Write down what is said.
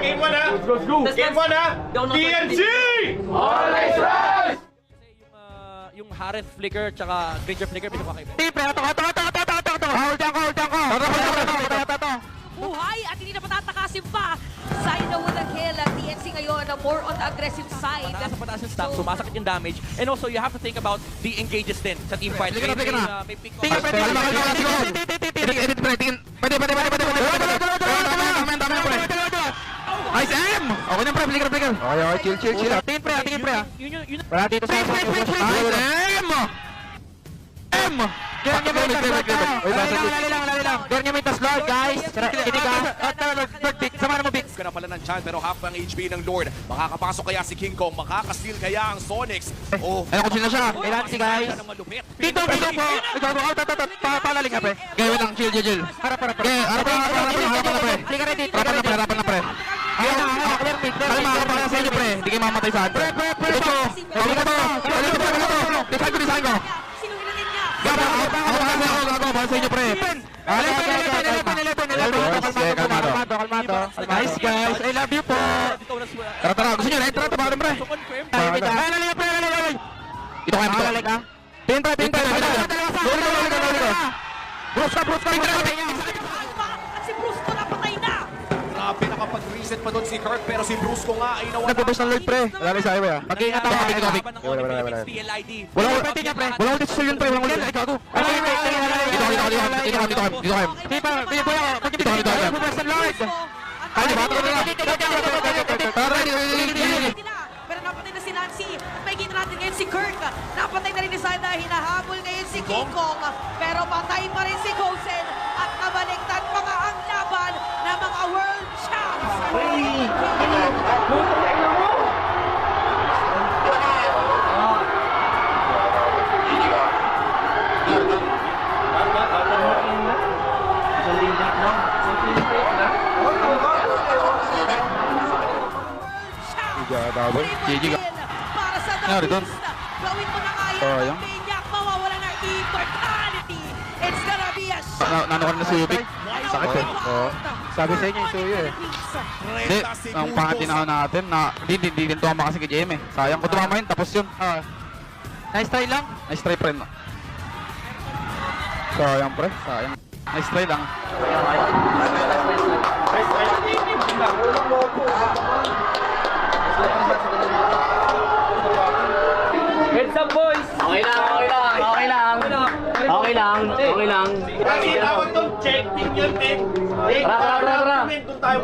Game 1 ha. Game 1 ha. TNC! Always rise! Yung Harith flicker tsaka Granger flicker pinapakaiba. Tipre, ito. Hold ko. Buhay at hindi na patatakasin pa. Sino with the kill. TNC ngayon na more on the aggressive side. Pataas yung stack, sumasakit yung damage. And also, you have to think about the engages din sa team fight. Flicker na. May pick Tingin, pwede. Nice M! Okay na pre, flicker. Okay, chill. Tingin pre. Yun Wala dito sa nice M! M! Lali lang. Ganyan may tas Lord, guys. Kinig ka. Sama na mo, Big. Na pala ng Chan pero half ang HP ng Lord. Makakapasok kaya si King Kong, makakasteal kaya ang Sonics. Oh, Ayun kung sino siya. Kailangan si guys. Dito po. Ikaw, palaling ka, pre. Gaya, wait lang. Chill. Harap na, pre. Harapan na, pre. Alam sa inyo, pre. Hindi kayo mamatay sa akin, pre. Ito. Design ko. Sinungin na din niya. Ako, para sa inyo, pre. Kalmado. Nice, guys. I love you po. Tara. Gusto nyo, tara, tabarin, pre. Lali, pre. Ito kayo, pre. Pin, pre. Bruce ka. At si Bruce ko napatay na. grabe nakapag-reset pa doon si Kirk pero si Brusco nga ay nawala. Nagpapos ng Lord, pre. Wala sa highway, ah. Mag-iingat ako, Big. Walang ulti niya, pre. Walang ulti sa yun, pre. Walang ulti. Ikaw, ako. Dito kayo. Dito kayo. Ay, bata ko nila. Pero napatay na si Nancy. At may kita natin ngayon si Kirk. Napatay na rin ni Sada. Hinahabol ngayon si King Kong. Pero patay pa rin si Gosen. At nabaliktad pa nga ang laban ng mga world champs. Para sa Davis. Gawin mo na kaya ng Maniac. Mawawala na immortality. It's gonna be a shot. Nanokan na si Yubik. Sakit, eh. Sabi sa inyo yung suyo, eh. Hindi, ang pangatinahan natin na hindi din tumama kasi kay JM, eh. Sayang ko tumama yun, tapos yun. Nice try lang. Nice try, pre. Sayang, pre. Nice try lang. Heads up, boys! Okay lang. Kasi tawag doon, check team yun, men. Tara. Doon tayo.